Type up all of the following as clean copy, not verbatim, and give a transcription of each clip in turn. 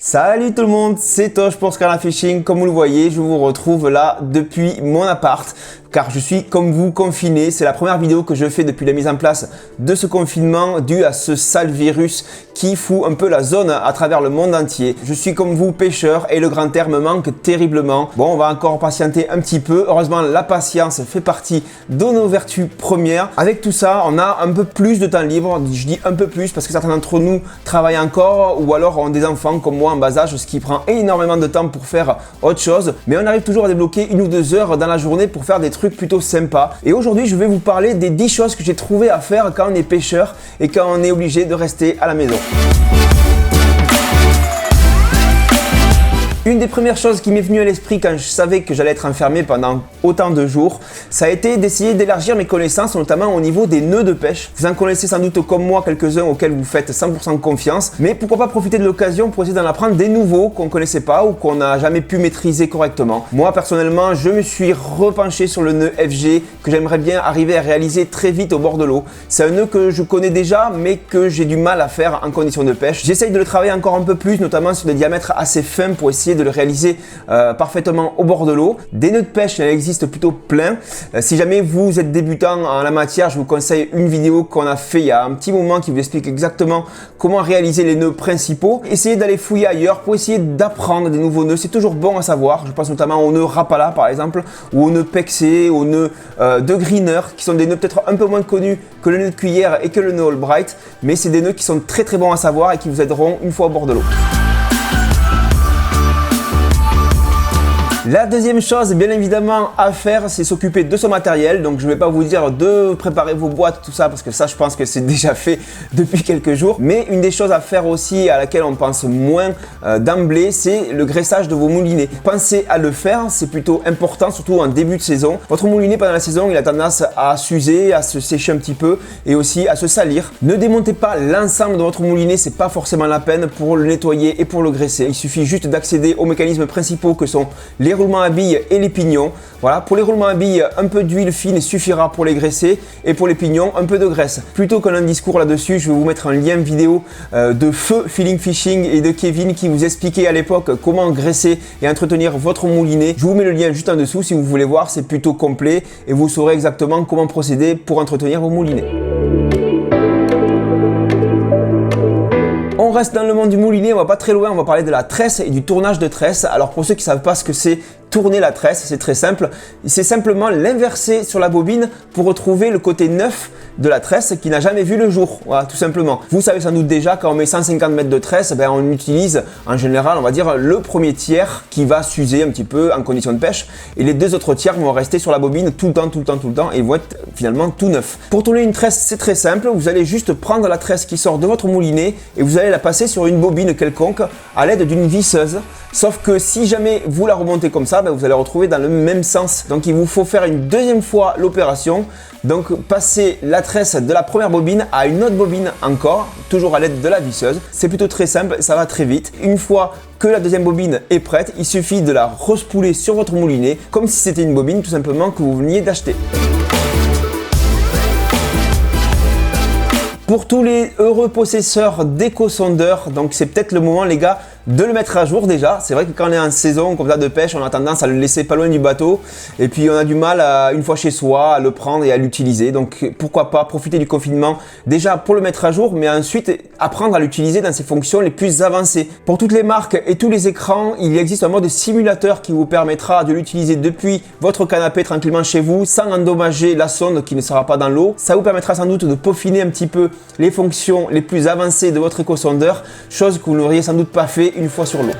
Salut tout le monde, c'est Tosh pour Scarlet Fishing. Comme vous le voyez, je vous retrouve là depuis mon appart car je suis comme vous confiné. C'est la première vidéo que je fais depuis la mise en place de ce confinement dû à ce sale virus qui fout un peu la zone à travers le monde entier. Je suis comme vous pêcheur et le grand air me manque terriblement. Bon, on va encore patienter un petit peu. Heureusement, la patience fait partie de nos vertus premières. Avec tout ça, on a un peu plus de temps libre. Je dis un peu plus parce que certains d'entre nous travaillent encore ou alors ont des enfants comme moi en bas âge, ce qui prend énormément de temps pour faire autre chose. Mais on arrive toujours à débloquer 1 ou 2 heures dans la journée pour faire des trucs plutôt sympas. Et aujourd'hui, je vais vous parler des 10 choses que j'ai trouvé à faire quand on est pêcheur et quand on est obligé de rester à la maison. Une des premières choses qui m'est venue à l'esprit quand je savais que j'allais être enfermé pendant autant de jours, ça a été d'essayer d'élargir mes connaissances, notamment au niveau des nœuds de pêche. Vous en connaissez sans doute comme moi quelques-uns auxquels vous faites 100% confiance, mais pourquoi pas profiter de l'occasion pour essayer d'en apprendre des nouveaux qu'on ne connaissait pas ou qu'on n'a jamais pu maîtriser correctement. Moi personnellement, je me suis repenché sur le nœud FG que j'aimerais bien arriver à réaliser très vite au bord de l'eau. C'est un nœud que je connais déjà, mais que j'ai du mal à faire en conditions de pêche. J'essaye de le travailler encore un peu plus, notamment sur des diamètres assez fins pour essayer de le réaliser parfaitement au bord de l'eau. Des nœuds de pêche, il existe plutôt plein. Si jamais vous êtes débutant en la matière, je vous conseille une vidéo qu'on a fait il y a un petit moment qui vous explique exactement comment réaliser les nœuds principaux. Essayez d'aller fouiller ailleurs pour essayer d'apprendre des nouveaux nœuds. C'est toujours bon à savoir. Je pense notamment au nœud Rapala par exemple, ou au nœud Pexé, au nœud de Greener, qui sont des nœuds peut-être un peu moins connus que le nœud de cuillère et que le nœud Albright, mais c'est des nœuds qui sont très bons à savoir et qui vous aideront une fois au bord de l'eau. La deuxième chose, bien évidemment, à faire, c'est s'occuper de son matériel. Donc, je ne vais pas vous dire de préparer vos boîtes, tout ça, parce que ça, je pense que c'est déjà fait depuis quelques jours. Mais une des choses à faire aussi, à laquelle on pense moins d'emblée, c'est le graissage de vos moulinets. Pensez à le faire, c'est plutôt important, surtout en début de saison. Votre moulinet, pendant la saison, il a tendance à s'user, à se sécher un petit peu et aussi à se salir. Ne démontez pas l'ensemble de votre moulinet, c'est pas forcément la peine pour le nettoyer et pour le graisser. Il suffit juste d'accéder aux mécanismes principaux que sont les roulements à billes et les pignons. Voilà, pour les roulements à billes, un peu d'huile fine suffira pour les graisser et pour les pignons, un peu de graisse. Plutôt qu'un discours là-dessus, je vais vous mettre un lien vidéo de Feu Feeling Fishing et de Kevin qui vous expliquait à l'époque comment graisser et entretenir votre moulinet. Je vous mets le lien juste en dessous si vous voulez voir, c'est plutôt complet et vous saurez exactement comment procéder pour entretenir vos moulinets. On reste dans le monde du moulinet, on va pas très loin, on va parler de la tresse et du tournage de tresse. Alors pour ceux qui ne savent pas ce que c'est tourner la tresse, c'est très simple. C'est simplement l'inverser sur la bobine pour retrouver le côté neuf de la tresse qui n'a jamais vu le jour. Voilà, tout simplement. Vous savez sans doute déjà, quand on met 150 mètres de tresse, on utilise en général, on va dire, le premier tiers qui va s'user un petit peu en condition de pêche et les 2 autres tiers vont rester sur la bobine tout le temps et vont être finalement tout neufs. Pour tourner une tresse, c'est très simple. Vous allez juste prendre la tresse qui sort de votre moulinet et vous allez la passer sur une bobine quelconque à l'aide d'une visseuse. Sauf que si jamais vous la remontez comme ça, vous allez retrouver dans le même sens. Donc il vous faut faire une deuxième fois l'opération. Donc passer la tresse de la première bobine à une autre bobine encore, toujours à l'aide de la visseuse. C'est plutôt très simple, ça va très vite. Une fois que la deuxième bobine est prête, il suffit de la respouler sur votre moulinet comme si c'était une bobine tout simplement que vous veniez d'acheter. Pour tous les heureux possesseurs d'éco-sondeurs, donc c'est peut-être le moment les gars de le mettre à jour déjà. C'est vrai que quand on est en saison comme ça de pêche, on a tendance à le laisser pas loin du bateau et puis on a du mal une fois chez soi à le prendre et à l'utiliser. Donc pourquoi pas profiter du confinement déjà pour le mettre à jour, mais ensuite apprendre à l'utiliser dans ses fonctions les plus avancées. Pour toutes les marques et tous les écrans, il existe un mode simulateur qui vous permettra de l'utiliser depuis votre canapé tranquillement chez vous sans endommager la sonde qui ne sera pas dans l'eau. Ça vous permettra sans doute de peaufiner un petit peu les fonctions les plus avancées de votre éco-sondeur, chose que vous n'auriez sans doute pas fait une fois sur l'eau.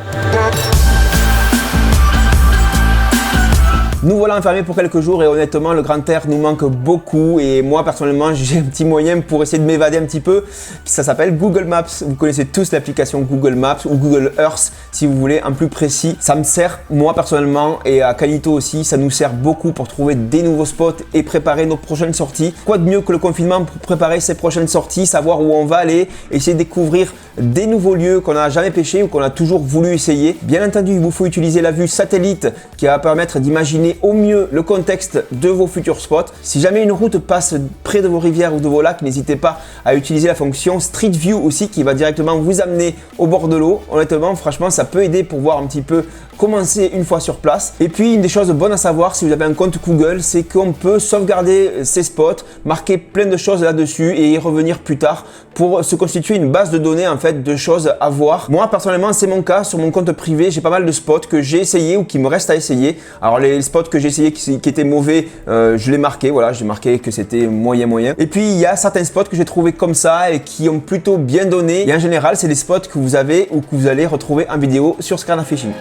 Nous voilà enfermés pour quelques jours et honnêtement le grand air nous manque beaucoup et moi personnellement j'ai un petit moyen pour essayer de m'évader un petit peu. Ça s'appelle Google Maps. Vous connaissez tous l'application Google Maps ou Google Earth si vous voulez en plus précis. Ça me sert moi personnellement et à Calito aussi, ça nous sert beaucoup pour trouver des nouveaux spots et préparer nos prochaines sorties. Quoi de mieux que le confinement pour préparer ces prochaines sorties, savoir où on va aller, essayer de découvrir des nouveaux lieux qu'on n'a jamais pêché ou qu'on a toujours voulu essayer. Bien entendu, il vous faut utiliser la vue satellite qui va permettre d'imaginer au mieux le contexte de vos futurs spots. Si jamais une route passe près de vos rivières ou de vos lacs, n'hésitez pas à utiliser la fonction Street View aussi qui va directement vous amener au bord de l'eau. Honnêtement, franchement, ça peut aider pour voir un petit peu comment c'est une fois sur place. Et puis, une des choses bonnes à savoir si vous avez un compte Google, c'est qu'on peut sauvegarder ces spots, marquer plein de choses là-dessus et y revenir plus tard pour se constituer une base de données en fait de choses à voir. Moi, personnellement, c'est mon cas. Sur mon compte privé, j'ai pas mal de spots que j'ai essayé ou qui me restent à essayer. Alors, les spots que j'ai essayé qui étaient mauvais, je les marqué. Voilà, j'ai marqué que c'était moyen. Et puis, il y a certains spots que j'ai trouvé comme ça et qui ont plutôt bien donné. Et en général, c'est des spots que vous avez ou que vous allez retrouver en vidéo sur Skarner Fishing.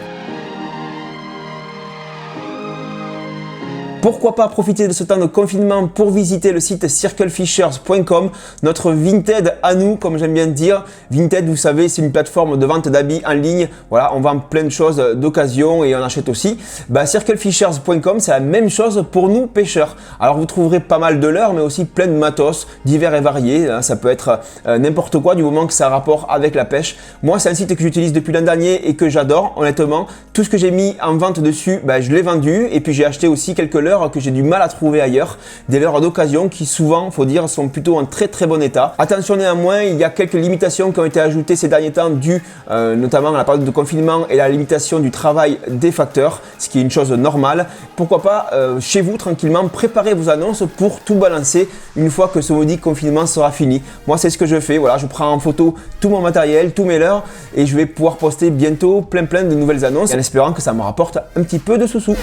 Pourquoi pas profiter de ce temps de confinement pour visiter le site circlefishers.com, notre Vinted à nous, comme j'aime bien dire. Vinted, vous savez, c'est une plateforme de vente d'habits en ligne. Voilà, on vend plein de choses d'occasion et on achète aussi. Circlefishers.com, c'est la même chose pour nous pêcheurs. Alors vous trouverez pas mal de leurres, mais aussi plein de matos divers et variés. Ça peut être n'importe quoi du moment que ça a rapport avec la pêche. Moi, c'est un site que j'utilise depuis l'an dernier et que j'adore, honnêtement. Tout ce que j'ai mis en vente dessus, je l'ai vendu et puis j'ai acheté aussi quelques leurres que j'ai du mal à trouver ailleurs, des leurres d'occasion qui souvent, faut dire, sont plutôt en très bon état. Attention néanmoins, il y a quelques limitations qui ont été ajoutées ces derniers temps dues notamment à la période de confinement et la limitation du travail des facteurs, ce qui est une chose normale. Pourquoi pas chez vous tranquillement préparer vos annonces pour tout balancer une fois que ce maudit confinement sera fini. Moi c'est ce que je fais, voilà, je prends en photo tout mon matériel, tous mes leurres et je vais pouvoir poster bientôt plein de nouvelles annonces en espérant que ça me rapporte un petit peu de sous-sous.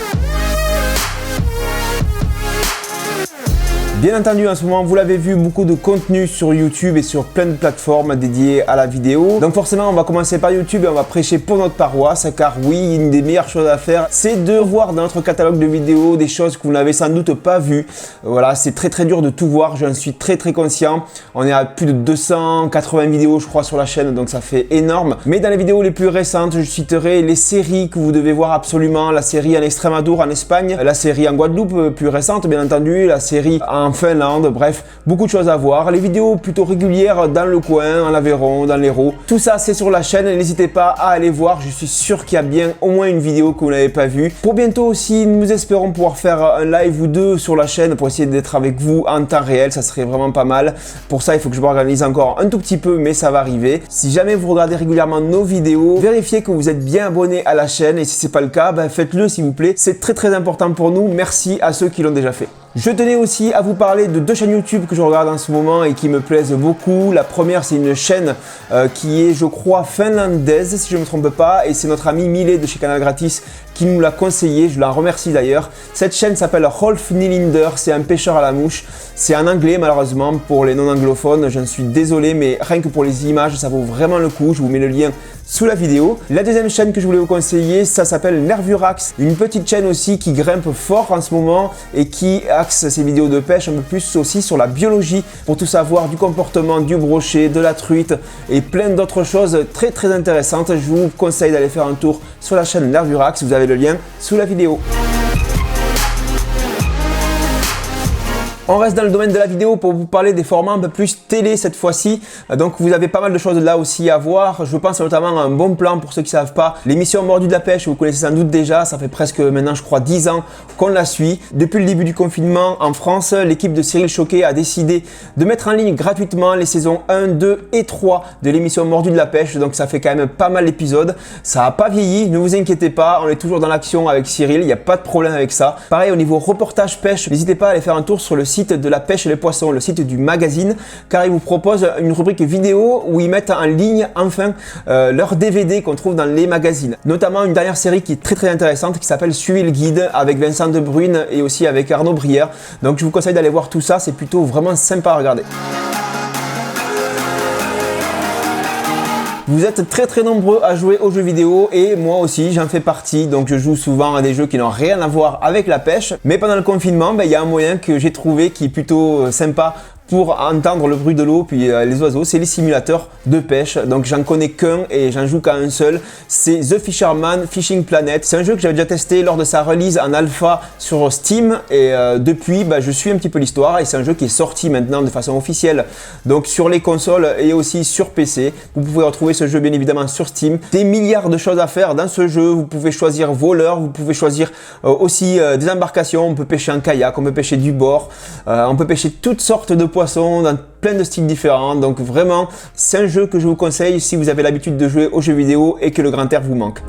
Bien entendu, en ce moment, vous l'avez vu, beaucoup de contenu sur YouTube et sur plein de plateformes dédiées à la vidéo. Donc forcément, on va commencer par YouTube et on va prêcher pour notre paroisse, car oui, une des meilleures choses à faire, c'est de voir dans notre catalogue de vidéos des choses que vous n'avez sans doute pas vues. Voilà, c'est très dur de tout voir, j'en suis très conscient. On est à plus de 280 vidéos, je crois, sur la chaîne, donc ça fait énorme. Mais dans les vidéos les plus récentes, je citerai les séries que vous devez voir absolument. La série en Extremadure, en Espagne, la série en Guadeloupe, plus récente, bien entendu, la série en Finlande, bref, beaucoup de choses à voir. Les vidéos plutôt régulières dans le coin, en Aveyron, dans l'Hérault. Tout ça, c'est sur la chaîne. N'hésitez pas à aller voir. Je suis sûr qu'il y a bien au moins une vidéo que vous n'avez pas vue. Pour bientôt aussi, nous espérons pouvoir faire un live ou deux sur la chaîne pour essayer d'être avec vous en temps réel. Ça serait vraiment pas mal. Pour ça, il faut que je m'organise encore un tout petit peu, mais ça va arriver. Si jamais vous regardez régulièrement nos vidéos, vérifiez que vous êtes bien abonné à la chaîne. Et si c'est pas le cas, faites-le s'il vous plaît. C'est très important pour nous. Merci à ceux qui l'ont déjà fait. Je tenais aussi à vous parler de deux chaînes YouTube que je regarde en ce moment et qui me plaisent beaucoup. La première, c'est une chaîne qui est, je crois, finlandaise, si je ne me trompe pas. Et c'est notre ami Millet de chez Canal Gratis qui nous l'a conseillé. Je l'en remercie d'ailleurs. Cette chaîne s'appelle Rolf Nylinder. C'est un pêcheur à la mouche. C'est en anglais, malheureusement, pour les non-anglophones. J'en suis désolé, mais rien que pour les images, ça vaut vraiment le coup. Je vous mets le lien sous la vidéo. La deuxième chaîne que je voulais vous conseiller, ça s'appelle Nervurax. Une petite chaîne aussi qui grimpe fort en ce moment et qui axe ses vidéos de pêche un peu plus aussi sur la biologie pour tout savoir du comportement du brochet, de la truite et plein d'autres choses très intéressantes. Je vous conseille d'aller faire un tour sur la chaîne Nervurax. Vous avez le lien sous la vidéo. On reste dans le domaine de la vidéo pour vous parler des formats un peu plus télé cette fois-ci. Donc vous avez pas mal de choses là aussi à voir. Je pense notamment à un bon plan pour ceux qui ne savent pas. L'émission Mordu de la pêche, vous connaissez sans doute déjà. Ça fait presque maintenant je crois 10 ans qu'on la suit. Depuis le début du confinement en France, l'équipe de Cyril Choquet a décidé de mettre en ligne gratuitement les saisons 1, 2 et 3 de l'émission Mordu de la pêche. Donc ça fait quand même pas mal d'épisodes. Ça n'a pas vieilli, ne vous inquiétez pas. On est toujours dans l'action avec Cyril, il n'y a pas de problème avec ça. Pareil au niveau reportage pêche, n'hésitez pas à aller faire un tour sur le site de la pêche et les poissons, le site du magazine, car ils vous proposent une rubrique vidéo où ils mettent en ligne enfin leurs DVD qu'on trouve dans les magazines. Notamment une dernière série qui est très intéressante qui s'appelle Suivez le guide avec Vincent De Bruyne et aussi avec Arnaud Brière. Donc je vous conseille d'aller voir tout ça, c'est plutôt vraiment sympa à regarder. Vous êtes très nombreux à jouer aux jeux vidéo et moi aussi j'en fais partie, donc je joue souvent à des jeux qui n'ont rien à voir avec la pêche. Mais pendant le confinement, il y a un moyen que j'ai trouvé qui est plutôt sympa pour entendre le bruit de l'eau puis les oiseaux, c'est les simulateurs de pêche. Donc j'en connais qu'un et j'en joue qu'à un seul, c'est The Fisherman Fishing Planet. C'est un jeu que j'avais déjà testé lors de sa release en alpha sur Steam et depuis je suis un petit peu l'histoire et c'est un jeu qui est sorti maintenant de façon officielle donc sur les consoles et aussi sur PC. Vous pouvez retrouver ce jeu bien évidemment sur Steam. Des milliards de choses à faire dans ce jeu, vous pouvez choisir voleur, vous pouvez choisir aussi des embarcations, on peut pêcher en kayak, on peut pêcher du bord, on peut pêcher toutes sortes de poissons dans plein de styles différents. Donc vraiment c'est un jeu que je vous conseille si vous avez l'habitude de jouer aux jeux vidéo et que le grand air vous manque.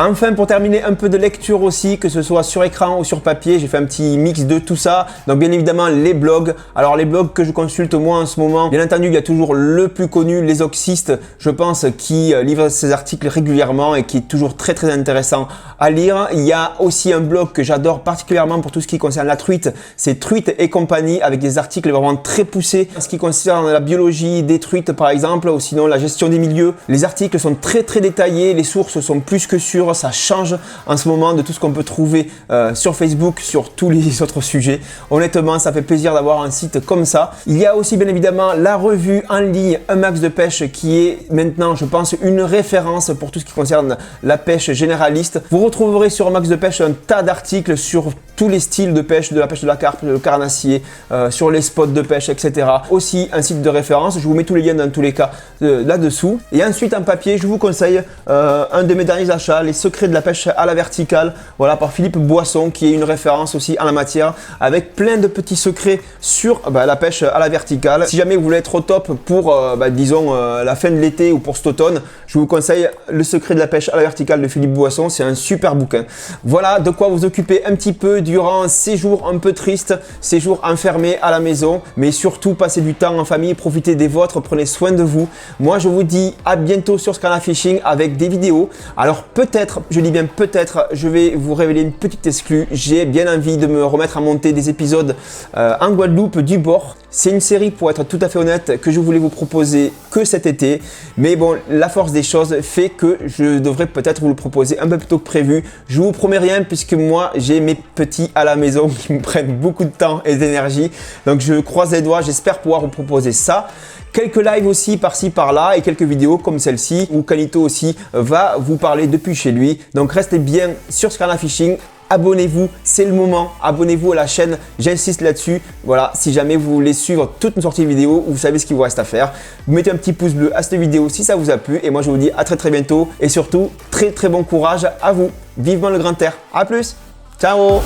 Enfin, pour terminer, un peu de lecture aussi, que ce soit sur écran ou sur papier, j'ai fait un petit mix de tout ça. Donc bien évidemment les blogs. Alors les blogs que je consulte moi en ce moment, bien entendu il y a toujours le plus connu, Les Oxystes, je pense, qui livre ses articles régulièrement et qui est toujours très intéressant à lire. Il y a aussi un blog que j'adore particulièrement pour tout ce qui concerne la truite, c'est Truite et compagnie, avec des articles vraiment très poussés. En ce qui concerne la biologie des truites par exemple, ou sinon la gestion des milieux, les articles sont très détaillés, les sources sont plus que sûres. Ça change en ce moment de tout ce qu'on peut trouver sur Facebook, sur tous les autres sujets. Honnêtement, ça fait plaisir d'avoir un site comme ça. Il y a aussi bien évidemment la revue en ligne Un Max de Pêche qui est maintenant, je pense, une référence pour tout ce qui concerne la pêche généraliste. Vous retrouverez sur Un Max de Pêche un tas d'articles sur tous les styles de pêche de la carpe, le carnassier, sur les spots de pêche, etc. Aussi un site de référence. Je vous mets tous les liens dans tous les cas là-dessous. Et ensuite en papier, je vous conseille un de mes derniers achats, Les Secrets de la pêche à la verticale, voilà, par Philippe Boisson, qui est une référence aussi en la matière, avec plein de petits secrets sur la pêche à la verticale. Si jamais vous voulez être au top pour disons la fin de l'été ou pour cet automne, je vous conseille Le Secret de la pêche à la verticale de Philippe Boisson, c'est un super bouquin. Voilà de quoi vous occuper un petit peu durant ces jours un peu tristes, ces jours enfermés à la maison, mais surtout passez du temps en famille, profitez des vôtres, prenez soin de vous. Moi je vous dis à bientôt sur Scanner Fishing avec des vidéos. Alors peut-être, je dis bien peut-être, je vais vous révéler une petite exclue. J'ai bien envie de me remettre à monter des épisodes en Guadeloupe du bord. C'est une série, pour être tout à fait honnête, que je voulais vous proposer que cet été. Mais bon, la force des choses fait que je devrais peut-être vous le proposer un peu plus tôt que prévu. Je vous promets rien puisque moi, j'ai mes petits à la maison qui me prennent beaucoup de temps et d'énergie. Donc je croise les doigts, j'espère pouvoir vous proposer ça. Quelques lives aussi par-ci par-là et quelques vidéos comme celle-ci où Canito aussi va vous parler depuis chez lui. Donc restez bien sur Scanner Fishing. Abonnez-vous, c'est le moment. Abonnez-vous à la chaîne, j'insiste là-dessus. Voilà, si jamais vous voulez suivre toutes nos sorties vidéo, vous savez ce qu'il vous reste à faire. Mettez un petit pouce bleu à cette vidéo si ça vous a plu. Et moi je vous dis à très bientôt. Et surtout, très bon courage à vous. Vivement le grand air. À plus. Ciao.